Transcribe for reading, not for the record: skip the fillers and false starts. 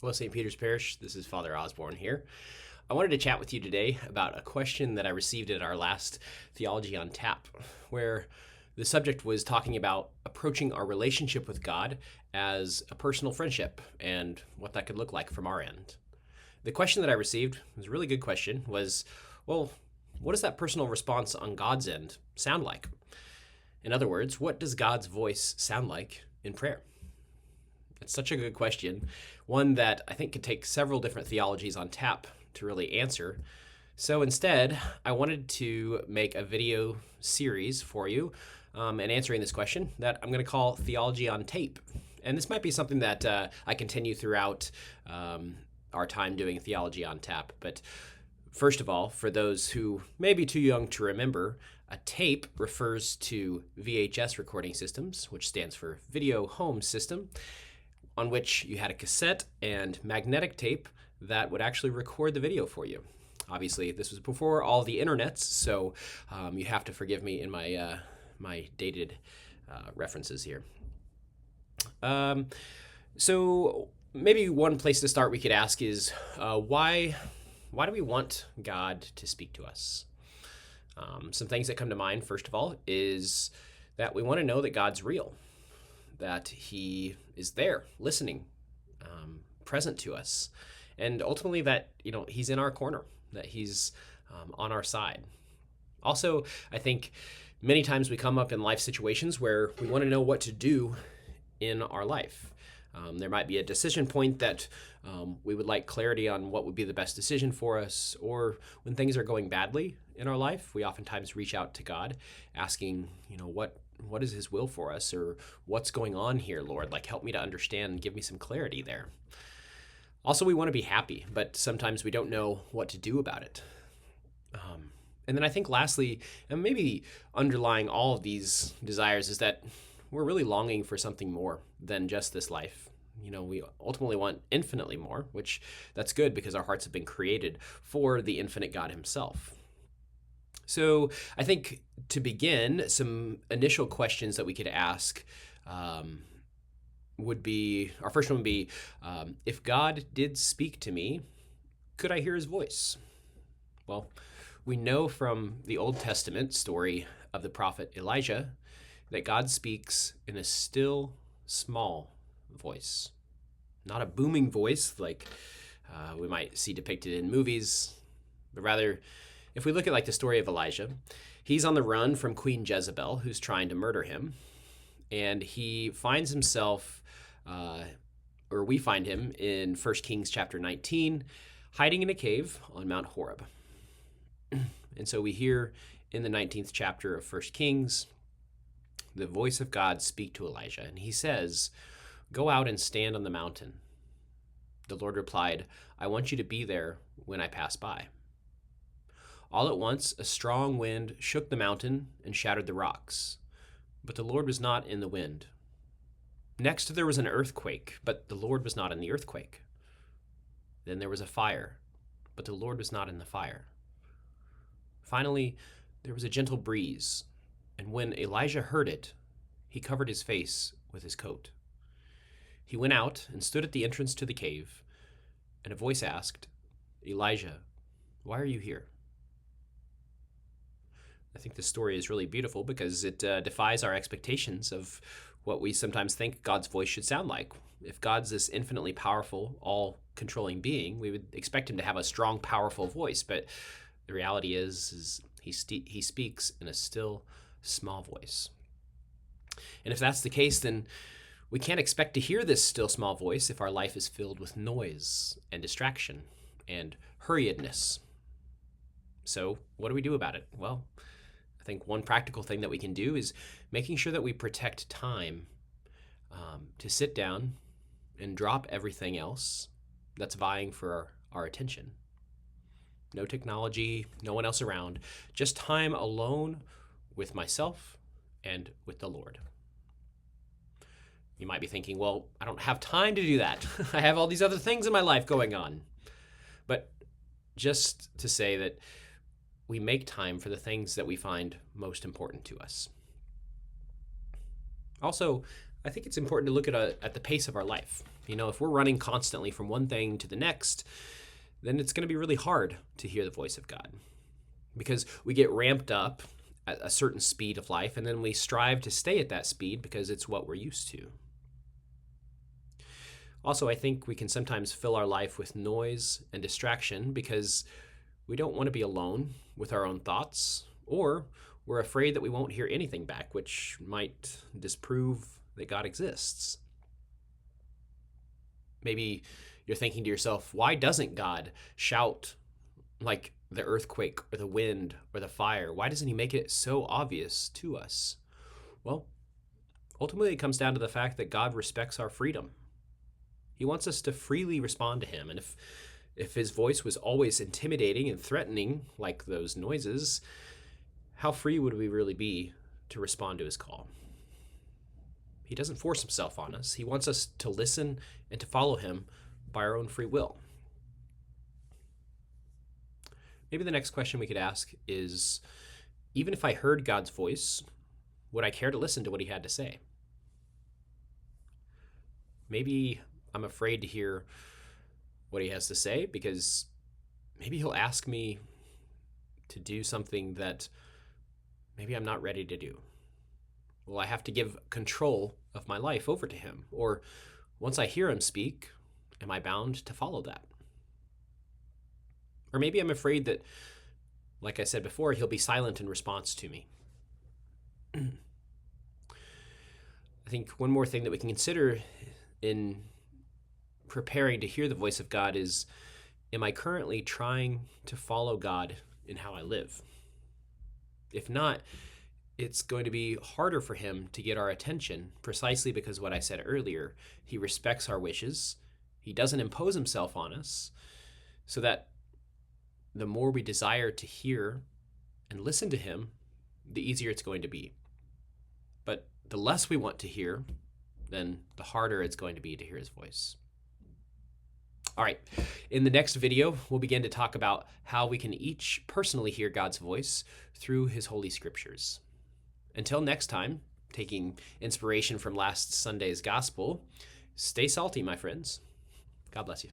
Hello, St. Peter's Parish. This is Father Osborne here. I wanted to chat with you today about a question that I received at our last Theology on Tap, where the subject was talking about approaching our relationship with God as a personal friendship and what that could look like from our end. The question that I received was a really good question, was, well, what does that personal response on God's end sound like? In other words, what does God's voice sound like in prayer? It's such a good question, one that I think could take several different theologies on tap to really answer. So instead, I wanted to make a video series for you and answering this question that I'm going to call Theology on Tape. And this might be something that I continue throughout our time doing Theology on Tap. But first of all, for those who may be too young to remember, a tape refers to VHS recording systems, which stands for Video Home System, on which you had a cassette and magnetic tape that would actually record the video for you. Obviously, this was before all the internets, so you have to forgive me in my my dated references here. So maybe one place to start we could ask is why do we want God to speak to us? Some things that come to mind, first of all, is that we want to know that God's real, that he is there, listening, present to us, and ultimately that, he's in our corner, that he's on our side. Also, I think many times we come up in life situations where we want to know what to do in our life. There might be a decision point that we would like clarity on what would be the best decision for us, or when things are going badly in our life, we oftentimes reach out to God asking, what is his will for us, or what's going on here, Lord? Like, help me to understand and give me some clarity there. Also, we want to be happy, but sometimes we don't know what to do about it. And then I think lastly, and maybe underlying all of these desires, is that we're really longing for something more than just this life. We ultimately want infinitely more, which that's good because our hearts have been created for the infinite God himself. So I think to begin, some initial questions that we could ask would be, our first one would be, if God did speak to me, could I hear his voice? Well, we know from the Old Testament story of the prophet Elijah that God speaks in a still, small voice. Not a booming voice like we might see depicted in movies, but rather, if we look at the story of Elijah, he's on the run from Queen Jezebel, who's trying to murder him, and he finds himself, or we find him in 1 Kings chapter 19, hiding in a cave on Mount Horeb. And so we hear in the 19th chapter of 1 Kings, the voice of God speak to Elijah, and he says, "Go out and stand on the mountain." The Lord replied, "I want you to be there when I pass by." All at once, a strong wind shook the mountain and shattered the rocks, but the Lord was not in the wind. Next, there was an earthquake, but the Lord was not in the earthquake. Then there was a fire, but the Lord was not in the fire. Finally, there was a gentle breeze, and when Elijah heard it, he covered his face with his coat. He went out and stood at the entrance to the cave, and a voice asked, "Elijah, why are you here?" I think this story is really beautiful because it defies our expectations of what we sometimes think God's voice should sound like. If God's this infinitely powerful, all-controlling being, we would expect him to have a strong, powerful voice, but the reality is he speaks in a still, small voice. And if that's the case, then we can't expect to hear this still, small voice if our life is filled with noise and distraction and hurriedness. So what do we do about it? Well, I think one practical thing that we can do is making sure that we protect time to sit down and drop everything else that's vying for our attention. No technology, no one else around, just time alone with myself and with the Lord. You might be thinking, well, I don't have time to do that. I have all these other things in my life going on. But just to say that we make time for the things that we find most important to us. Also, I think it's important to look at the pace of our life. If we're running constantly from one thing to the next, then it's going to be really hard to hear the voice of God, because we get ramped up at a certain speed of life, and then we strive to stay at that speed because it's what we're used to. Also, I think we can sometimes fill our life with noise and distraction because we don't want to be alone with our own thoughts, or we're afraid that we won't hear anything back, which might disprove that God exists. Maybe you're thinking to yourself, why doesn't God shout like the earthquake or the wind or the fire? Why doesn't he make it so obvious to us? Well, ultimately it comes down to the fact that God respects our freedom. He wants us to freely respond to him. And if his voice was always intimidating and threatening, like those noises, how free would we really be to respond to his call? He doesn't force himself on us. He wants us to listen and to follow him by our own free will. Maybe the next question we could ask is, even if I heard God's voice, would I care to listen to what he had to say? Maybe I'm afraid to hear what he has to say because maybe he'll ask me to do something that maybe I'm not ready to do. Will I have to give control of my life over to him? Or once I hear him speak, am I bound to follow that? Or maybe I'm afraid that, like I said before, he'll be silent in response to me. I think one more thing that we can consider in preparing to hear the voice of God is, am I currently trying to follow God in how I live? If not, it's going to be harder for him to get our attention, precisely because what I said earlier, he respects our wishes, he doesn't impose himself on us, so that the more we desire to hear and listen to him, the easier it's going to be. But the less we want to hear, then the harder it's going to be to hear his voice. All right, in the next video, we'll begin to talk about how we can each personally hear God's voice through his holy scriptures. Until next time, taking inspiration from last Sunday's gospel, stay salty, my friends. God bless you.